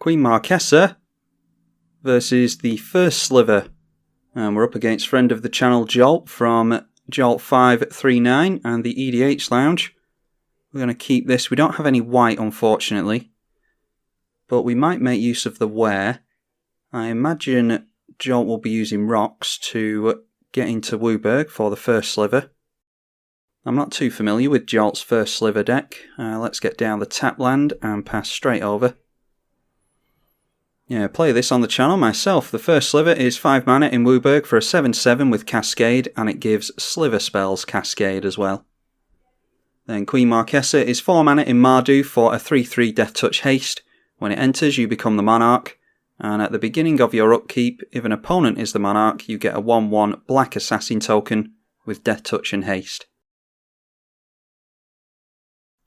Queen Marchesa versus the First Sliver. And we're up against friend of the channel Jolt from jolt539 and the EDH Lounge. We're going to keep this. We don't have any white, unfortunately, but we might make use of the wear. I imagine Jolt will be using rocks to get into Wooburg for the First Sliver. I'm not too familiar with Jolt's First Sliver deck. Let's get down the tap land and pass straight over. Yeah, play this on the channel myself. The First Sliver is 5 mana in Wooburg for a 7/7 with Cascade, and it gives Sliver spells Cascade as well. Then Queen Marchesa is 4 mana in Mardu for a 3/3 Death Touch Haste. When it enters, you become the Monarch, and at the beginning of your upkeep, if an opponent is the Monarch, you get a 1/1 Black Assassin token with Death Touch and Haste.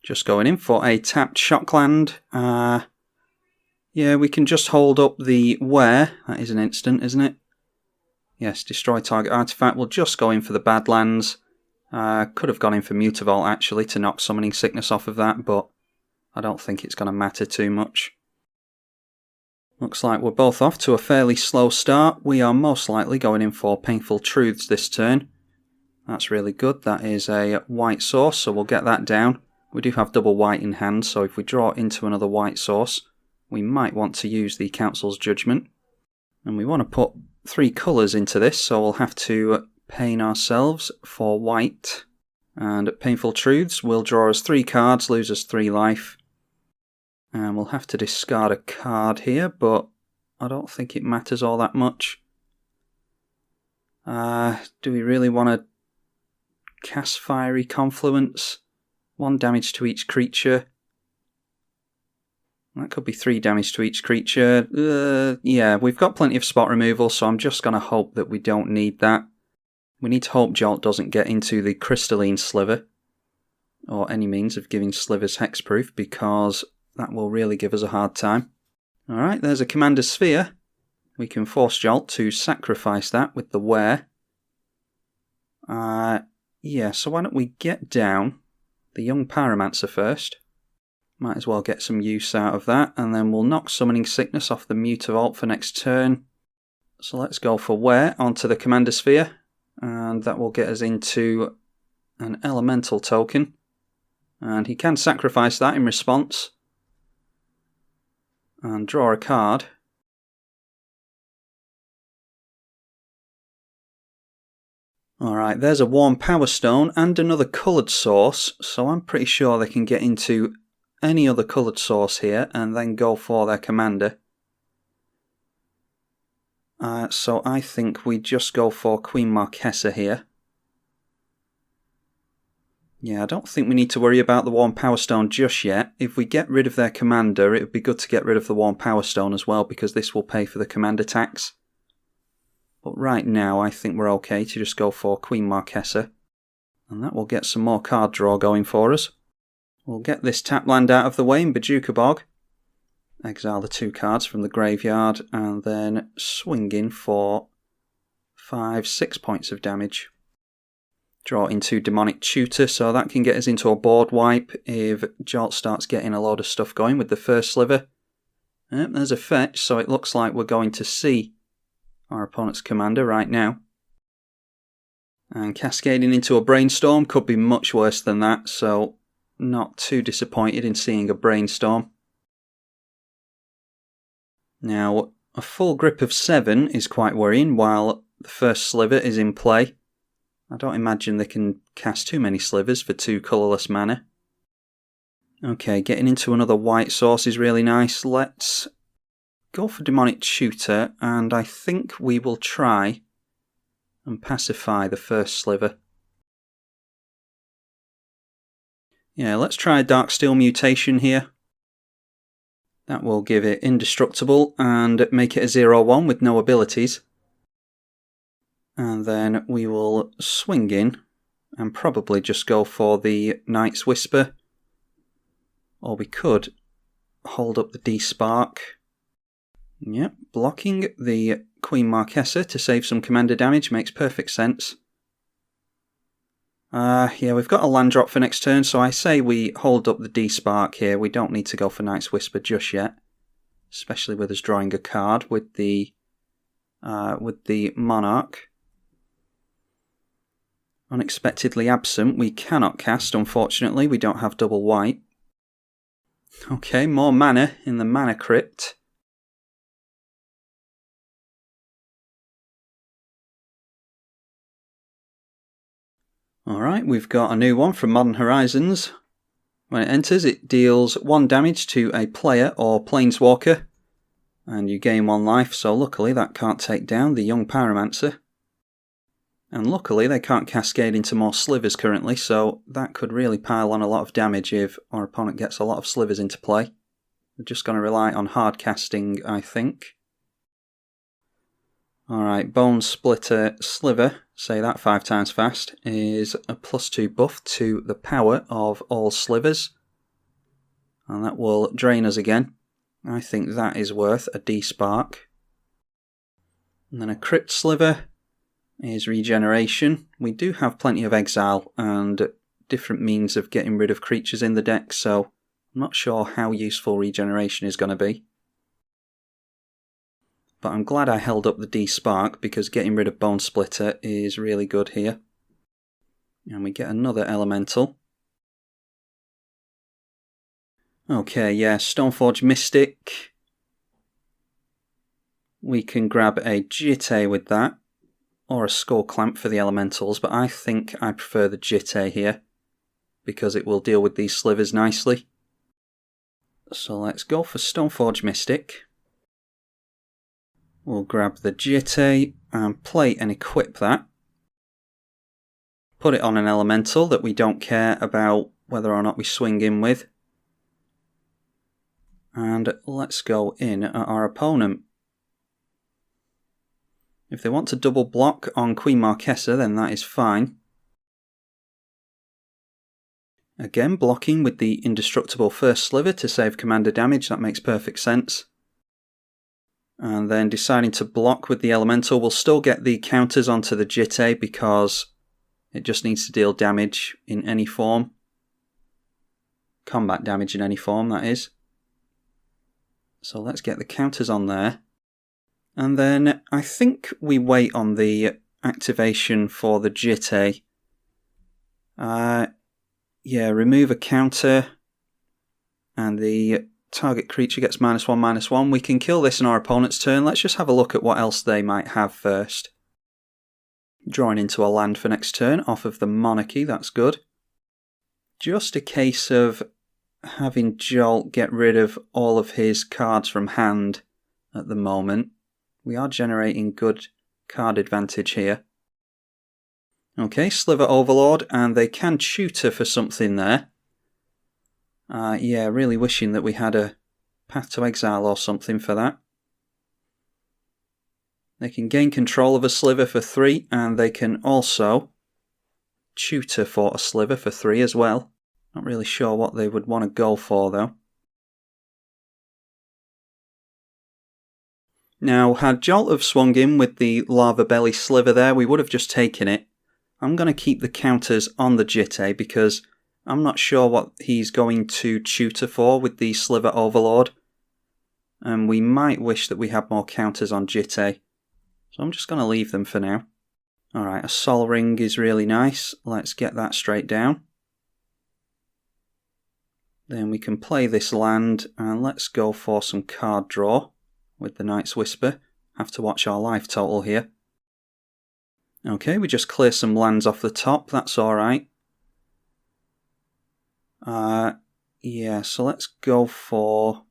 Just going in for a tapped Shockland. Yeah, we can just hold up the wear. That is an instant, isn't it? Yes, destroy target artifact. We'll just go in for the Badlands. Could have gone in for Mutavault actually to knock Summoning Sickness off of that, but I don't think it's going to matter too much. Looks like we're both off to a fairly slow start. We are most likely going in for Painful Truths this turn. That's really good. That is a white source, so we'll get that down. We do have double white in hand, so if we draw into another white source, we might want to use the Council's Judgment. And we want to put 3 colours into this, so we'll have to pain ourselves for white. And Painful Truths will draw us 3 cards, lose us 3 life. And we'll have to discard a card here, but I don't think it matters all that much. Do we really want to cast Fiery Confluence? 1 damage to each creature. That could be 3 damage to each creature. Yeah, we've got plenty of spot removal, so I'm just going to hope that we don't need that. We need to hope Jolt doesn't get into the Crystalline Sliver, or any means of giving Slivers hexproof, because that will really give us a hard time. Alright, there's a Commander Sphere. We can force Jolt to sacrifice that with the wear. Yeah, so why don't we get down the Young Pyromancer first. Might as well get some use out of that, and then we'll knock Summoning Sickness off the Mutavault for next turn. So let's go for wear onto the Commander Sphere, and that will get us into an Elemental token. And he can sacrifice that in response. And draw a card. Alright, there's a Warm Power Stone and another coloured source, so I'm pretty sure they can get into any other coloured source here and then go for their commander. So I think we just go for Queen Marchesa here. Yeah, I don't think we need to worry about the Warm Power Stone just yet. If we get rid of their commander, it would be good to get rid of the Warm Power Stone as well, because this will pay for the commander tax. But right now, I think we're okay to just go for Queen Marchesa. And that will get some more card draw going for us. We'll get this tap land out of the way in Bojuka Bog. Exile the 2 cards from the graveyard, and then swing in for 5-6 points of damage. Draw into Demonic Tutor, so that can get us into a board wipe if Jolt starts getting a load of stuff going with the First Sliver. Yep, there's a fetch, so it looks like we're going to see our opponent's commander right now. And cascading into a Brainstorm could be much worse than that, so not too disappointed in seeing a Brainstorm. Now, a full grip of 7 is quite worrying while the First Sliver is in play. I don't imagine they can cast too many Slivers for 2 colourless mana. Okay, getting into another white source is really nice. Let's go for Demonic Tutor, and I think we will try and pacify the First Sliver. Yeah, let's try a Darksteel Mutation here. That will give it Indestructible and make it a 0/1 with no abilities. And then we will swing in and probably just go for the Night's Whisper. Or we could hold up the D-Spark. Yep, blocking the Queen Marchesa to save some commander damage makes perfect sense. Yeah, we've got a land drop for next turn, so I say we hold up the D-Spark here. We don't need to go for Night's Whisper just yet. especially with us drawing a card with the Monarch. Unexpectedly absent, we cannot cast, unfortunately, we don't have double white. Okay, more mana in the Mana Crypt. Alright, we've got a new one from Modern Horizons. When it enters, it deals 1 damage to a player or planeswalker, and you gain 1 life, so luckily that can't take down the young Pyromancer. And luckily they can't cascade into more slivers currently, so that could really pile on a lot of damage if our opponent gets a lot of slivers into play. We're just going to rely on hard casting, I think. Alright, Bone Splitter Sliver, say that 5 times fast, is a +2 buff to the power of all slivers. And that will drain us again. I think that is worth a D-Spark. And then a Crypt Sliver is regeneration. We do have plenty of exile and different means of getting rid of creatures in the deck, so I'm not sure how useful regeneration is going to be. But I'm glad I held up the D-Spark because getting rid of Bone Splitter is really good here. And we get another Elemental. Okay, yeah, Stoneforge Mystic. We can grab a Jitte with that, or a Skull Clamp for the Elementals, but I think I prefer the Jitte here, because it will deal with these slivers nicely. So let's go for Stoneforge Mystic. We'll grab the Jitte and play and equip that. Put it on an Elemental that we don't care about whether or not we swing in with. And let's go in at our opponent. If they want to double block on Queen Marchesa, then that is fine. Again, blocking with the indestructible First Sliver to save commander damage, that makes perfect sense. And then deciding to block with the Elemental, we'll still get the counters onto the Jitte because it just needs to deal damage in any form. Combat damage in any form, that is. So let's get the counters on there. And then I think we wait on the activation for the Jitte. Yeah, remove a counter. And the target creature gets -1/-1. We can kill this in our opponent's turn. Let's just have a look at what else they might have first. Drawing into a land for next turn off of the Monarchy, that's good. Just a case of having Jolt get rid of all of his cards from hand at the moment. We are generating good card advantage here. Okay, Sliver Overlord, and they can tutor for something there. Yeah, really wishing that we had a Path to Exile or something for that. They can gain control of a Sliver for 3, and they can also tutor for a Sliver for 3 as well. Not really sure what they would want to go for though. Now, had Jolt have swung in with the Lava Belly Sliver there, we would have just taken it. I'm going to keep the counters on the Jitte because I'm not sure what he's going to tutor for with the Sliver Overlord. And we might wish that we had more counters on Jitte. So I'm just going to leave them for now. Alright, a Sol Ring is really nice. Let's get that straight down. Then we can play this land and let's go for some card draw with the Night's Whisper. Have to watch our life total here. Okay, we just clear some lands off the top, that's alright. Yeah, so let's go for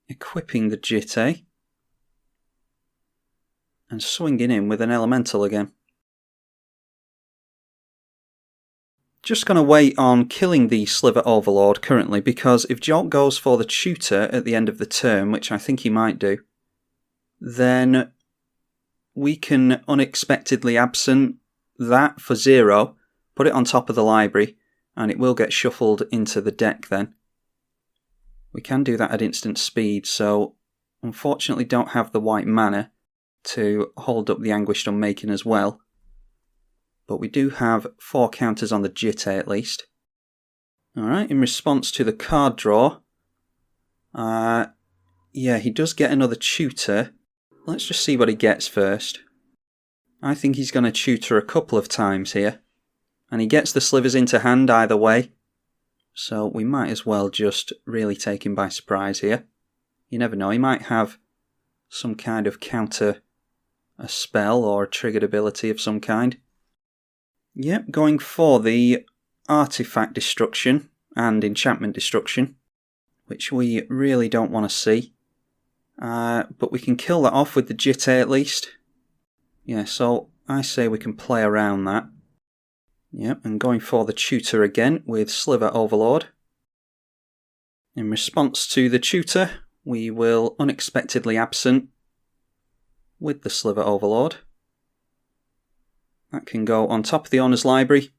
equipping the Jitte and swinging in with an Elemental again. Just going to wait on killing the Sliver Overlord currently because if Jolt goes for the tutor at the end of the turn, which I think he might do, then we can unexpectedly absent that for 0, put it on top of the library, and it will get shuffled into the deck then. We can do that at instant speed, so unfortunately don't have the white mana to hold up the Anguished Unmaking as well. But we do have 4 counters on the Jitte at least. Alright, in response to the card draw, yeah, he does get another tutor. Let's just see what he gets first. I think he's going to tutor a couple of times here. And he gets the slivers into hand either way. So we might as well just really take him by surprise here. You never know, he might have some kind of counter a spell or a triggered ability of some kind. Yep, going for the artifact destruction and enchantment destruction, which we really don't want to see. But we can kill that off with the Jitte at least. Yeah, so I say we can play around that. Yep, and going for the tutor again with Sliver Overlord. In response to the tutor, we will unexpectedly absent with the Sliver Overlord. That can go on top of the owner's library.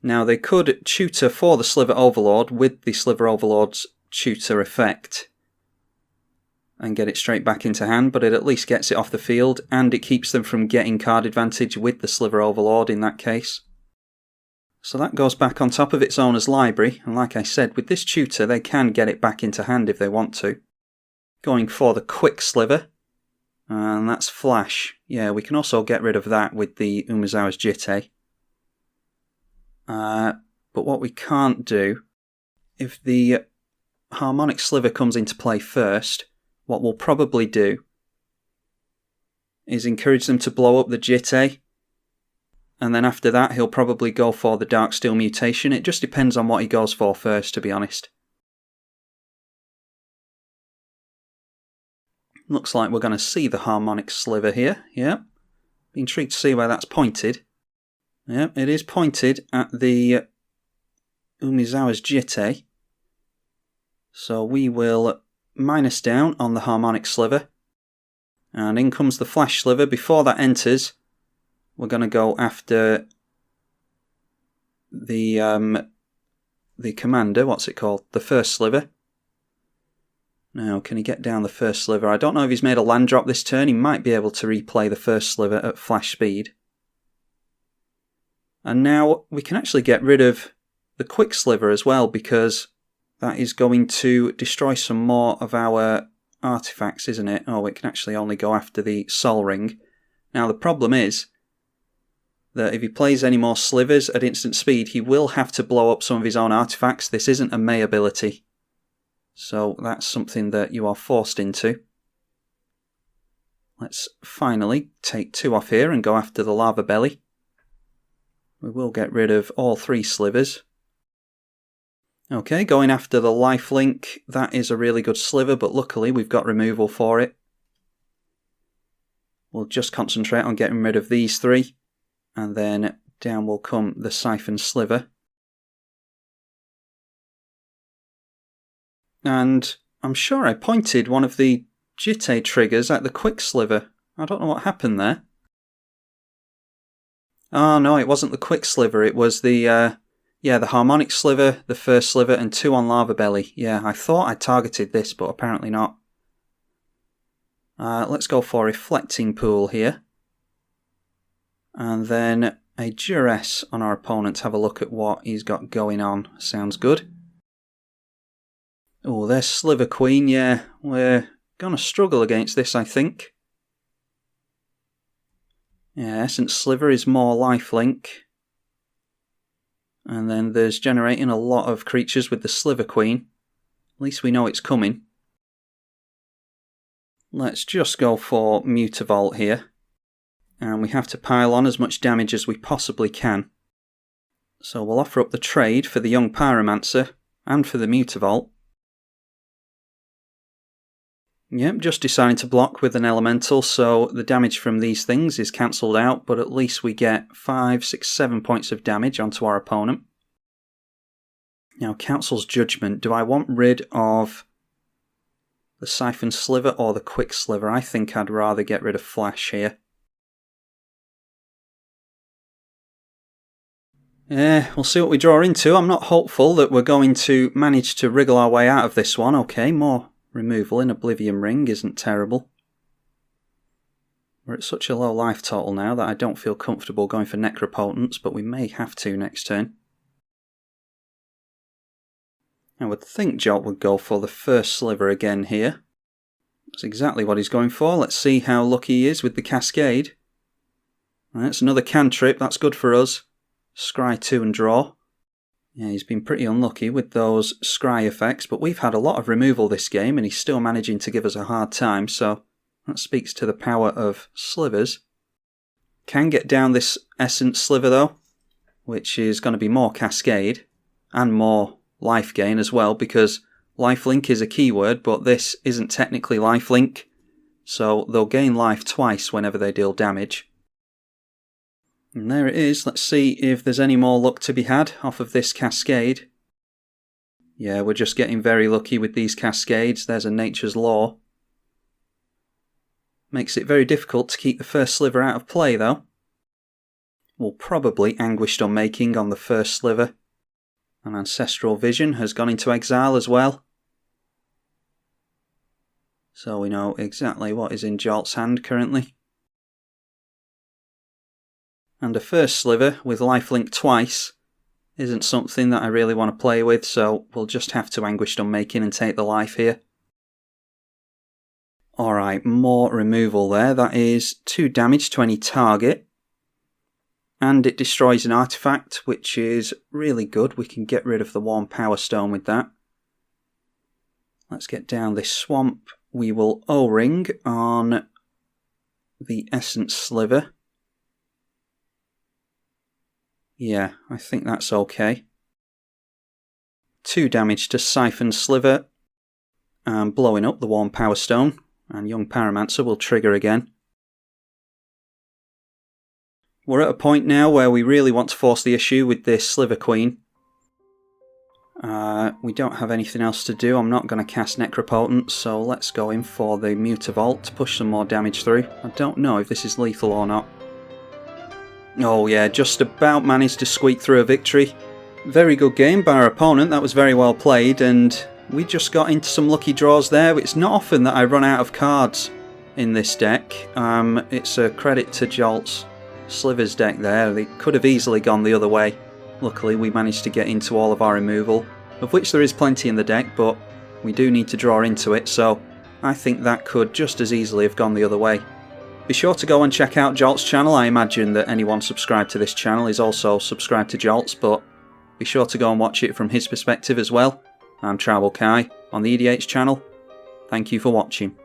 Now they could tutor for the Sliver Overlord with the Sliver Overlord's tutor effect and get it straight back into hand, but it at least gets it off the field and it keeps them from getting card advantage with the Sliver Overlord in that case. So that goes back on top of its owner's library, and like I said, with this tutor they can get it back into hand if they want to. Going for the Quick Sliver, and that's Flash. Yeah, we can also get rid of that with the Umezawa's Jitte. But what we can't do, if the Harmonic Sliver comes into play first, what we'll probably do is encourage them to blow up the Jitte, and then after that he'll probably go for the Darksteel mutation. It just depends on what he goes for first, to be honest. Looks like we're going to see the Harmonic Sliver here. Yep. Be intrigued to see where that's pointed. Yep, it is pointed at the Umezawa's Jitte. So we will minus down on the Harmonic Sliver. And in comes the Flash Sliver. Before that enters, we're going to go after the commander. What's it called? The First Sliver. Now, can he get down the First Sliver? I don't know if he's made a land drop this turn. He might be able to replay the First Sliver at flash speed. And now we can actually get rid of the Quick Sliver as well, because that is going to destroy some more of our artifacts, isn't it? Oh, it can actually only go after the Sol Ring. Now, the problem is that if he plays any more slivers at instant speed, he will have to blow up some of his own artifacts. This isn't a May ability. So that's something that you are forced into. Let's finally take 2 off here and go after the Lava Belly. We will get rid of all 3 slivers. Okay, going after the Lifelink. That is a really good sliver, but luckily we've got removal for it. We'll just concentrate on getting rid of these 3. And then down will come the Siphon Sliver. And I'm sure I pointed one of the Jitte triggers at the Quick Sliver. I don't know what happened there. Oh no, it wasn't the Quick Sliver, it was the Harmonic Sliver, the First Sliver, and 2 on Lava Belly. Yeah, I thought I targeted this, but apparently not. Let's go for Reflecting Pool here. And then a Duress on our opponent. Have a look at what he's got going on. Sounds good. Oh, there's Sliver Queen. Yeah, we're going to struggle against this, I think. Yeah, Essence Sliver is more lifelink. And then there's generating a lot of creatures with the Sliver Queen. At least we know it's coming. Let's just go for Mutavault here. And we have to pile on as much damage as we possibly can. So we'll offer up the trade for the Young Pyromancer and for the Mutavault. Yep, just deciding to block with an Elemental, so the damage from these things is cancelled out, but at least we get 5, 6, 7 points of damage onto our opponent. Now, Council's Judgment. Do I want rid of the Siphon Sliver or the Quick Sliver? I think I'd rather get rid of Flash here. We'll see what we draw into. I'm not hopeful that we're going to manage to wriggle our way out of this one. Okay, more removal in Oblivion Ring isn't terrible. We're at such a low life total now that I don't feel comfortable going for Necropotence, but we may have to next turn. I would think Jolt would go for the First Sliver again here. That's exactly what he's going for. Let's see how lucky he is with the Cascade. That's another cantrip, that's good for us. Scry 2 and draw. Yeah, he's been pretty unlucky with those scry effects, but we've had a lot of removal this game and he's still managing to give us a hard time, so that speaks to the power of slivers. Can get down this Essence Sliver though, which is going to be more Cascade and more life gain as well, because lifelink is a keyword, but this isn't technically lifelink, so they'll gain life twice whenever they deal damage. And there it is. Let's see if there's any more luck to be had off of this Cascade. Yeah, we're just getting very lucky with these Cascades. There's a Nature's Law. Makes it very difficult to keep the First Sliver out of play though. We'll probably Anguished Unmaking on the First Sliver. And Ancestral Vision has gone into exile as well. So we know exactly what is in Jolt's hand currently. And a First Sliver with lifelink twice isn't something that I really want to play with, so we'll just have to Anguished Unmaking and take the life here. Alright, more removal there. That is 2 damage to any target. And it destroys an artifact, which is really good. We can get rid of the Warm Power Stone with that. Let's get down this swamp. We will O-Ring on the Essence Sliver. Yeah, I think that's okay. 2 damage to Siphon Sliver, and blowing up the Warm Power Stone, and Young Pyromancer will trigger again. We're at a point now where we really want to force the issue with this Sliver Queen. We don't have anything else to do. I'm not going to cast Necropotent, so let's go in for the Mutavault to push some more damage through. I don't know if this is lethal or not. Oh yeah, just about managed to squeak through a victory. Very good game by our opponent, that was very well played, and we just got into some lucky draws there. It's not often that I run out of cards in this deck. It's a credit to Jolt's Slivers deck there. They could have easily gone the other way. Luckily we managed to get into all of our removal, of which there is plenty in the deck, but we do need to draw into it, so I think that could just as easily have gone the other way. Be sure to go and check out Jolt's channel. I imagine that anyone subscribed to this channel is also subscribed to Jolt's, but be sure to go and watch it from his perspective as well. I'm tribalkai on the EDH channel. Thank you for watching.